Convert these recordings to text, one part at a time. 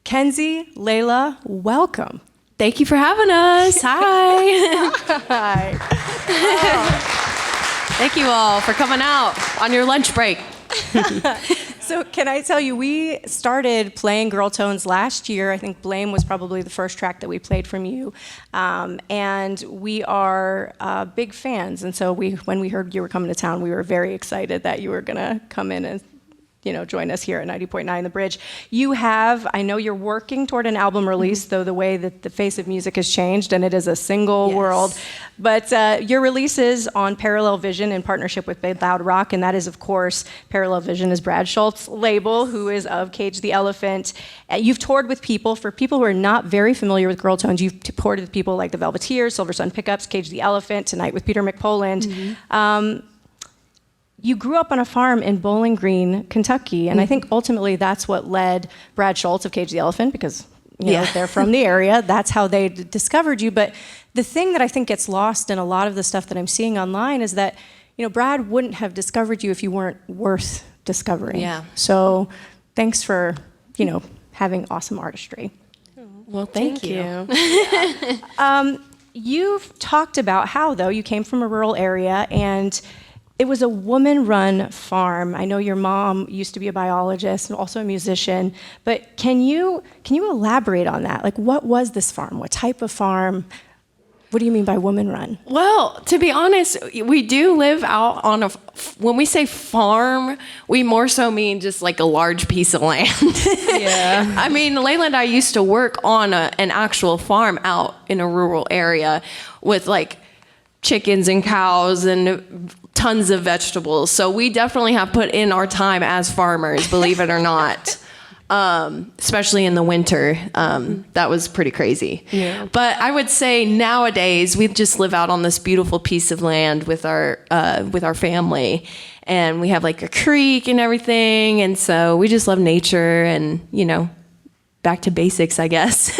Kenzie, Layla, welcome. Thank you for having us. Hi. Hi. Thank you all for coming out on your lunch break. So can I tell you, we started playing Girl Tones last year. I think Blame was probably the first track that we played from you. And we are big fans. And so when we heard you were coming to town, we were very excited that you were going to come in and join us here at 90.9 The Bridge. You have, I know you're working toward an album release, though the way that the face of music has changed and it is a single world. But your release is on Parallel Vision in partnership with Big Loud Rock, and that is, of course, Parallel Vision is Bradshaw's label, who is of Cage the Elephant. You've toured with people, for people who are not very familiar with Girl Tones, you've toured with people like the Velveteers, Silver Sun Pickups, Cage the Elephant, tonight with Peter McPoland. You grew up on a farm in Bowling Green, Kentucky, and I think ultimately that's what led Brad Schultz of Cage the Elephant, because they're from the area. That's how they discovered you. But the thing that I think gets lost in a lot of the stuff that I'm seeing online is that Brad wouldn't have discovered you if you weren't worth discovering. Yeah. So thanks for having awesome artistry. Well, thank you. You've talked about how, though, you came from a rural area and it was a woman-run farm. I know your mom used to be a biologist and also a musician, but can you elaborate on that? Like, what was this farm? What type of farm? What do you mean by woman-run? Well, to be honest, we do live out on when we say farm, we more so mean just like a large piece of land. Yeah. I mean, Layla and I used to work on an actual farm out in a rural area with like chickens and cows and tons of vegetables. So we definitely have put in our time as farmers, believe it or not. Especially in the winter. That was pretty crazy. Yeah. But I would say nowadays we just live out on this beautiful piece of land with our family, and we have like a creek and everything, and so we just love nature and back to basics, I guess.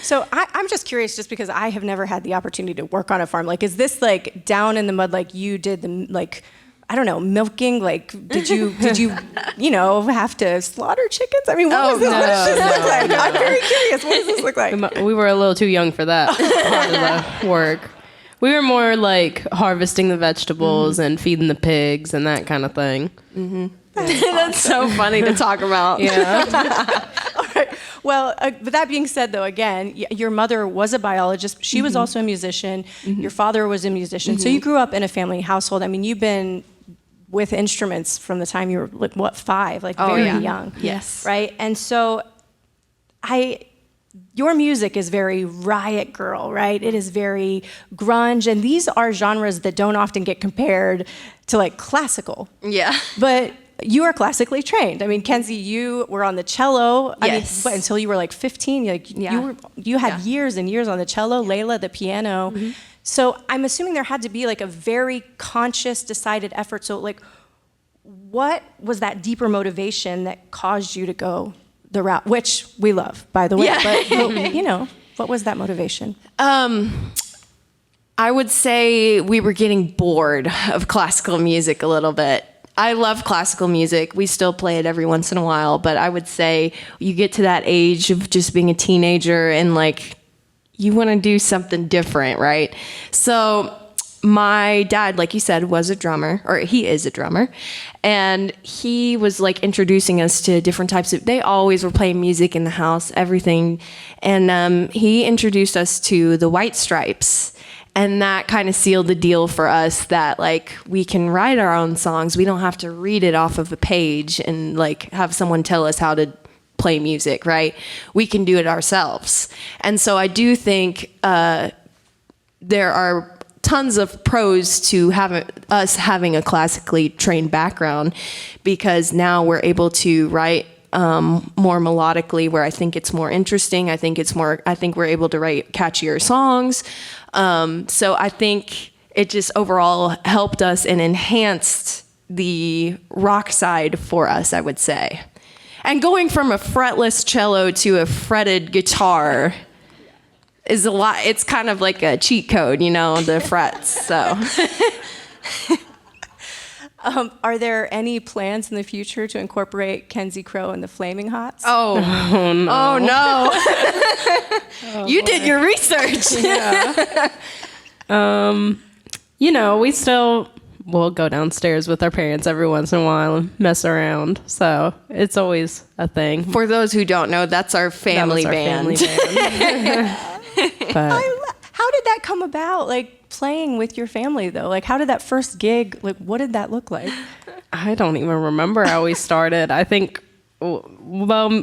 So I'm just curious, just because I have never had the opportunity to work on a farm. Like, is this like down in the mud, like you did I don't know, milking? Like, did you have to slaughter chickens? I mean, what does this look like? I'm very curious. What does this look like? We were a little too young for that part of the work. We were more like harvesting the vegetables and feeding the pigs and that kind of thing. Mm-hmm. That's so funny to talk about. Yeah. All right. Well, with that being said, though, again, your mother was a biologist. She was also a musician. Your father was a musician. So you grew up in a family household. I mean, you've been with instruments from the time you were, 5? Like, very young. Yes. Right? And so your music is very Riot Girl, right? It is very grunge. And these are genres that don't often get compared to, like, classical. Yeah. But you are classically trained. I mean, Kenzie, you were on the cello. Yes. I mean, until you were like 15. You had years and years on the cello. Layla, the piano. So I'm assuming there had to be like a very conscious, decided effort. So like, what was that deeper motivation that caused you to go the route, which we love, by the way? Yeah. But what was that motivation? I would say we were getting bored of classical music a little bit. I love classical music. We still play it every once in a while, but I would say you get to that age of just being a teenager and like you want to do something different, right? So my dad, like you said, was a drummer, or he is a drummer, and he was like introducing us to different types of, they always were playing music in the house, everything. And he introduced us to the White Stripes. And that kind of sealed the deal for us that like we can write our own songs. We don't have to read it off of a page and like have someone tell us how to play music, right? We can do it ourselves. And so I do think there are tons of pros to us having a classically trained background, because now we're able to write more melodically, where I think it's more interesting. I think we're able to write catchier songs. So I think it just overall helped us and enhanced the rock side for us, I would say. And going from a fretless cello to a fretted guitar is a lot. It's kind of like a cheat code, the frets. So Are there any plans in the future to incorporate Kenzie Crow and the Flaming Hots? Oh no! Oh no! You did your research. You know, we'll go downstairs with our parents every once in a while and mess around. So it's always a thing. For those who don't know, that's our family band. But How did that come about? Like playing with your family though? Like how did that first gig, like what did that look like? I don't even remember how we started. I think, well,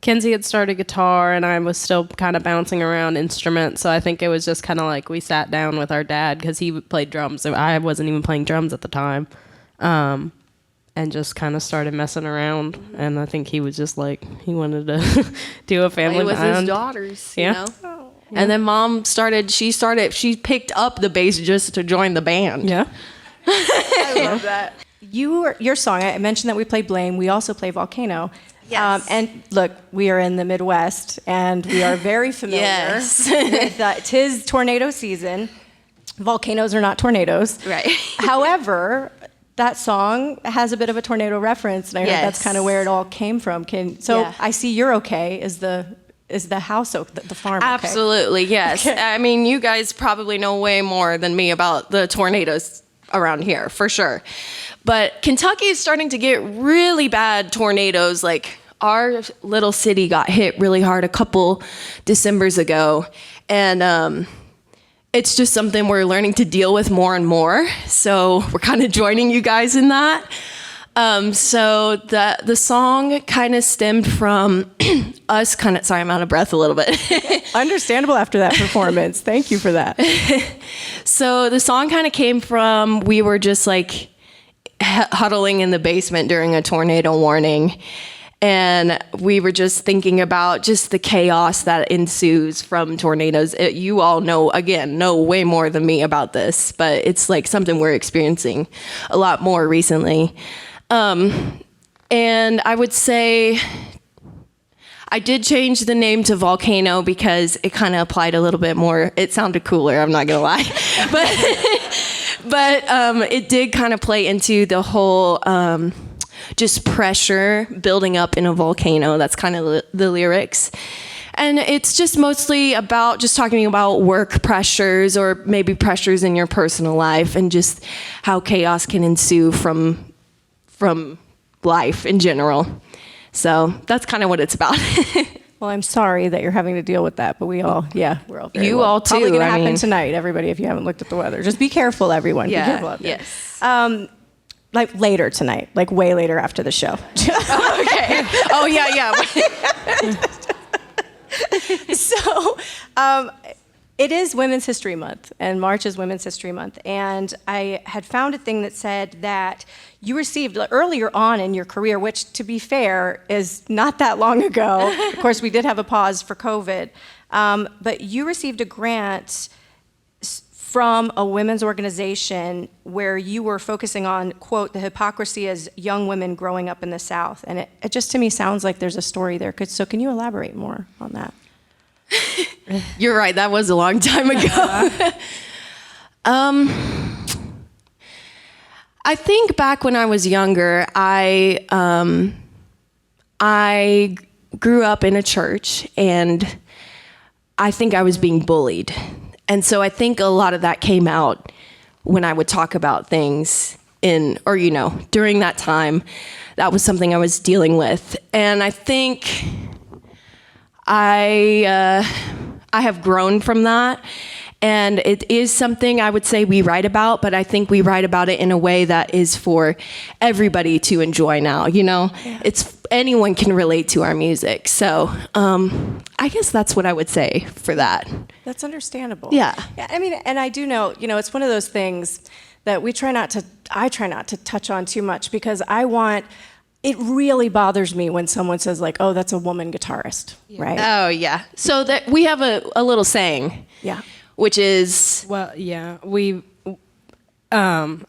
Kenzie had started guitar and I was still kind of bouncing around instruments. So I think it was just kind of like we sat down with our dad because he played drums. So I wasn't even playing drums at the time. And just kind of started messing around. And I think he was just like, he wanted to do a family With band. his daughters, Yeah. you know? And then mom she picked up the bass just to join the band. Yeah. I love that. Your song, I mentioned that we play Blame. We also play Volcano. Yes. And look, we are in the Midwest, and we are very familiar Yes. with 'tis tornado season. Volcanoes are not tornadoes. Right. However, that song has a bit of a tornado reference, and I heard that's Yes. kind of where it all came from. Yeah. I see you're okay. Is the house the farm okay? Absolutely, yes. Okay. I mean, you guys probably know way more than me about the tornadoes around here, for sure. But Kentucky is starting to get really bad tornadoes. Like, our little city got hit really hard a couple Decembers ago. And it's just something we're learning to deal with more and more. So we're kind of joining you guys in that. So the song kind of stemmed from us kind of, sorry, I'm out of breath a little bit. Understandable after that performance. Thank you for that. So the song kind of came from, we were just like huddling in the basement during a tornado warning. And we were just thinking about just the chaos that ensues from tornadoes. You all know way more than me about this, but it's like something we're experiencing a lot more recently. And I would say I did change the name to Volcano because it kind of applied a little bit more. It sounded cooler, I'm not gonna lie. But it did kind of play into the whole just pressure building up in a volcano. That's kind of the lyrics. And it's just mostly about just talking about work pressures or maybe pressures in your personal life and just how chaos can ensue from life in general. So that's kind of what it's about. Well, I'm sorry that you're having to deal with that, but we're all very You well. all too, Probably going to I happen mean. tonight, everybody, if you haven't looked at the weather. Just be careful, everyone. Be careful out there. Yes. Like later tonight, like way later after the show. Okay. Oh, yeah. So, it is Women's History Month, and March is Women's History Month. And I had found a thing that said that you received earlier on in your career, which, to be fair, is not that long ago. Of course, we did have a pause for COVID. But you received a grant from a women's organization where you were focusing on, quote, the hypocrisy as young women growing up in the South. And it just to me sounds like there's a story there. So can you elaborate more on that? You're right. That was a long time ago. I think back when I was younger, I grew up in a church, and I think I was being bullied. And so I think a lot of that came out when I would talk about things during that time. That was something I was dealing with. And I think I have grown from that. And it is something I would say we write about, but I think we write about it in a way that is for everybody to enjoy now, Yeah. Anyone can relate to our music. So I guess that's what I would say for that. That's understandable. Yeah. I mean, and I do know, it's one of those things that I try not to touch on too much because it really bothers me when someone says like, oh, that's a woman guitarist, right? Oh, yeah. So that we have a little saying. Yeah. Which is, well, yeah,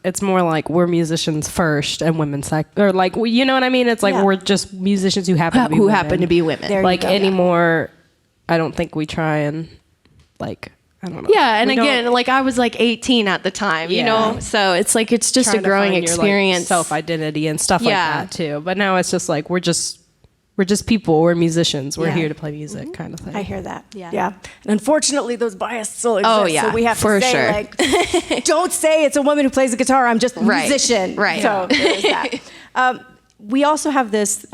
it's more like we're musicians first and women second, or like, you know what I mean? It's like we're just musicians who happen to be women. women. There you Like go. anymore, I don't think we try and like I don't know. Yeah, and again, like I was like 18 at the time, you know, so it's like it's just a growing experience, self identity and stuff like that too. But now it's just like we're just people. We're musicians. We're here to play music, kind of thing. I hear that. Yeah. And unfortunately, those biases still exist. Oh, yeah, so we have for to say, sure. like, don't say it's a woman who plays the guitar. I'm just a musician. Right. So there's that. We also have this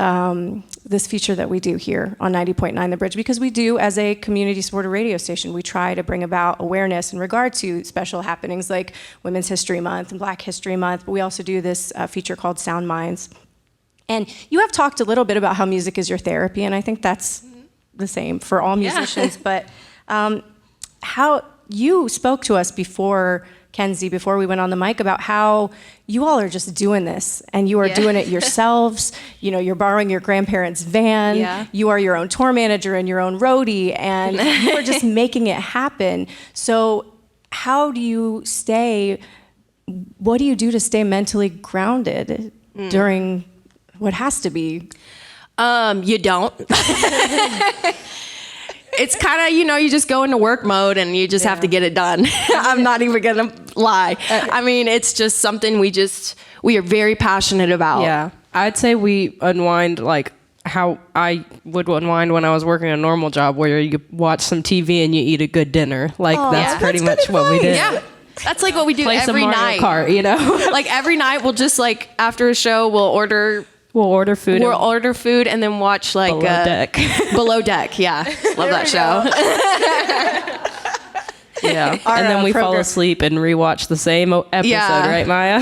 this feature that we do here on 90.9 The Bridge, because we do, as a community-supported radio station, we try to bring about awareness in regard to special happenings like Women's History Month and Black History Month. But we also do this feature called Sound Minds. And you have talked a little bit about how music is your therapy, and I think that's the same for all musicians. But how you spoke to us before, Kenzie, before we went on the mic, about how you all are just doing this, and you are doing it yourselves. You know, you're borrowing your grandparents' van. Yeah. You are your own tour manager and your own roadie, and you are just making it happen. So how do you what do you do to stay mentally grounded during what has to be? You don't. It's kind of, you just go into work mode and you just have to get it done. I'm not even going to lie. I mean, it's just something we are very passionate about. Yeah. I'd say we unwind like how I would unwind when I was working a normal job, where you watch some TV and you eat a good dinner. Like that's pretty much what we did. Yeah. That's like what we do Play some every Mario night. Kart, Like every night we'll just like after a show we'll order food. We'll order food and then watch like Below Deck. Below Deck, yeah. Love that show. Yeah. And then we fall asleep and rewatch the same episode, right, Maya?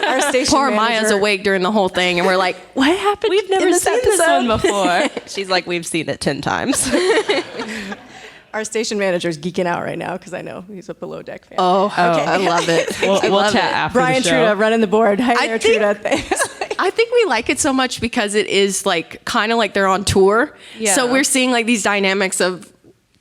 Our station Poor manager, Maya's awake during the whole thing and we're like, what happened? We've never in this seen this episode? one before. She's like, we've seen it 10 times. Our station manager is geeking out right now because I know he's a Below Deck fan. Oh, I love it. We'll chat after Brian the show. Truda running the board. Hi there, think- Truda. Thanks. I think we like it so much because it is like kind of like they're on tour. Yeah. So we're seeing like these dynamics of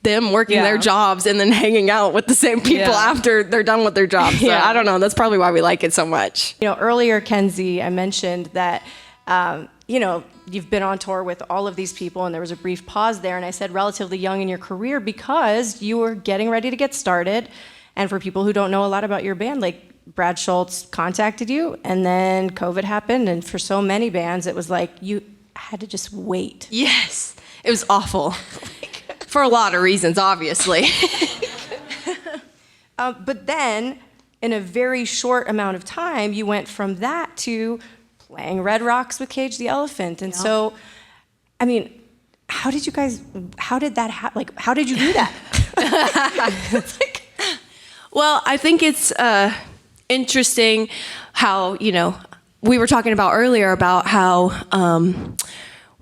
them working their jobs and then hanging out with the same people after they're done with their jobs. So I don't know. That's probably why we like it so much. Earlier, Kenzie, I mentioned that, you've been on tour with all of these people, and there was a brief pause there, and I said relatively young in your career because you were getting ready to get started. And for people who don't know a lot about your band, like Brad Schultz contacted you, and then COVID happened, and for so many bands, it was like you had to just wait. Yes. It was awful. For a lot of reasons, obviously. But then, in a very short amount of time, you went from that to playing Red Rocks with Cage the Elephant. And so, I mean, how did that happen? Like, how did you do that? Well, I think it's interesting how, we were talking about earlier about how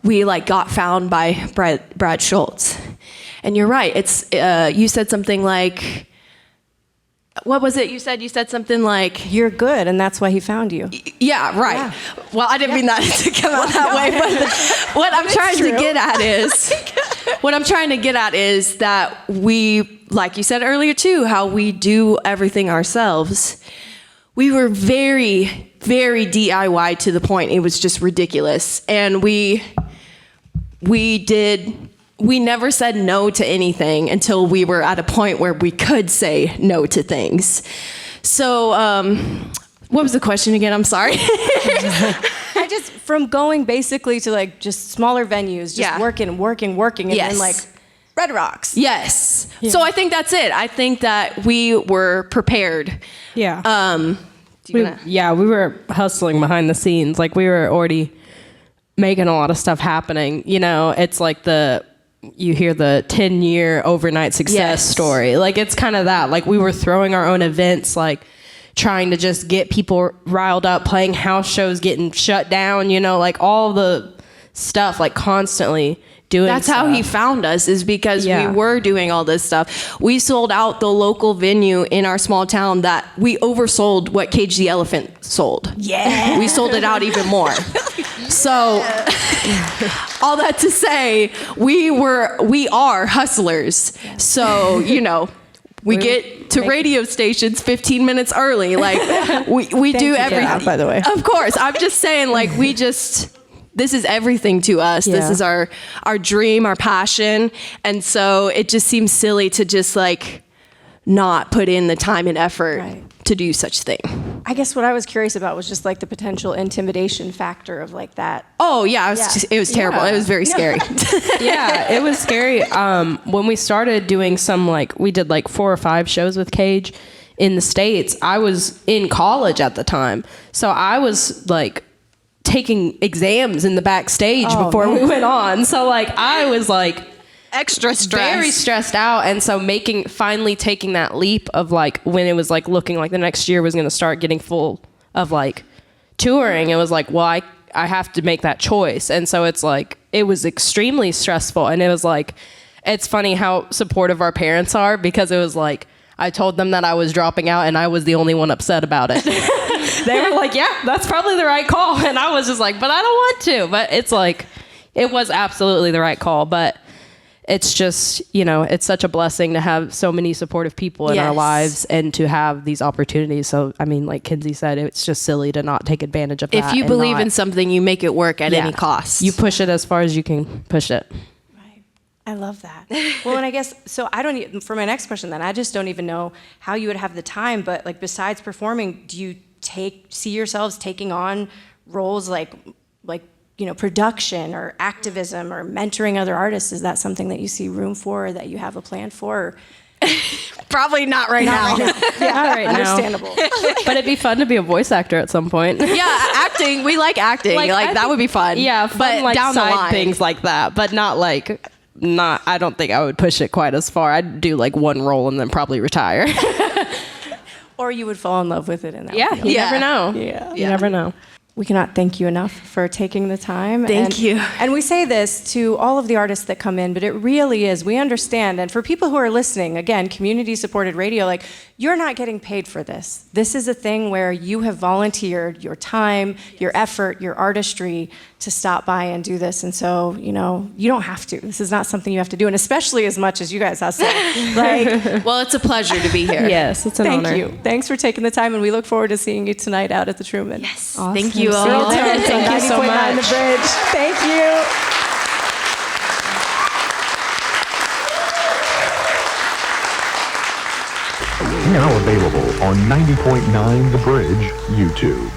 we like got found by Brad Schultz. And you're right. It's you said something like, what was it? You said something like, You're good, and that's why he found you. yeah, right. Yeah. Well, I didn't mean that to come out that way, but what I'm trying to get at is that we, like you said earlier too, how we do everything ourselves. We were very, very DIY to the point it was just ridiculous. And we never said no to anything until we were at a point where we could say no to things. So, what was the question again? I'm sorry. From going basically to like just smaller venues, just working, and then like Red Rocks. Yes. Yeah. So I think that's it. I think that we were prepared. Yeah. We were hustling behind the scenes. Like we were already making a lot of stuff happening. It's like you hear the 10-year overnight success story. Like it's kind of that. Like we were throwing our own events, like trying to just get people riled up, playing house shows, getting shut down, like all the stuff, like constantly doing That's stuff. how he found us, is because we were doing all this stuff. We sold out the local venue in our small town that we oversold what Cage the Elephant sold. Yeah. We sold it out even more. So all that to say, we are hustlers. So, we get to radio stations 15 minutes early. Like we do everything. By the way. Of course. I'm just saying, like, this is everything to us. Yeah. This is our dream, our passion. And so it just seems silly to just like not put in the time and effort Right. to do such thing. I guess what I was curious about was just like the potential intimidation factor of like that. Oh yeah, it was terrible. Yeah. It was very scary. Yeah, it was scary. When we started doing we did like 4 or 5 shows with Cage in the States. I was in college at the time, so I was like taking exams in the backstage before we went on. So like I was like Extra stress. very stressed out, and so finally taking that leap of like when it was like looking like the next year was going to start getting full of like touring, it was like, well, I have to make that choice. And so it's like it was extremely stressful, and it was like, it's funny how supportive our parents are, because it was like I told them that I was dropping out and I was the only one upset about it. They were like, yeah, that's probably the right call, and I was just like, but I don't want to. But it's like it was absolutely the right call. But it's just, it's such a blessing to have so many supportive people in our lives and to have these opportunities. So, I mean, like Kinsey said, it's just silly to not take advantage of that. If you believe in something, you make it work at Yeah. any cost. You push it as far as you can push it. Right. I love that. Well, and I guess, so for my next question then, I just don't even know how you would have the time, but like besides performing, do you see yourselves taking on roles like production or activism or mentoring other artists? Is that something that you see room for, or that you have a plan for? Probably not right now. Yeah, right now. Understandable. But it'd be fun to be a voice actor at some point. Yeah, acting. We like acting. Like, I that think- would be fun. Yeah, but like down the side line, things like that, but I don't think I would push it quite as far. I'd do like one role and then probably retire. Or you would fall in love with it in that Yeah, way. you never know. Yeah. You never know. We cannot thank you enough for taking the time. Thank you. And we say this to all of the artists that come in, but it really is, we understand. And for people who are listening, again, community-supported radio, like, you're not getting paid for this. This is a thing where you have volunteered your time, your effort, your artistry to stop by and do this. And so, you don't have to. This is not something you have to do, and especially as much as you guys hustle. Like, Well, it's a pleasure to be here. Yes, it's an honor. thank you. Thanks for taking the time, and we look forward to seeing you tonight out at the Truman. Yes. Awesome. Thank you all. Girl Tones on Thank you so 90.9 much. The Bridge. Thank you. Now available on 90.9 The Bridge YouTube.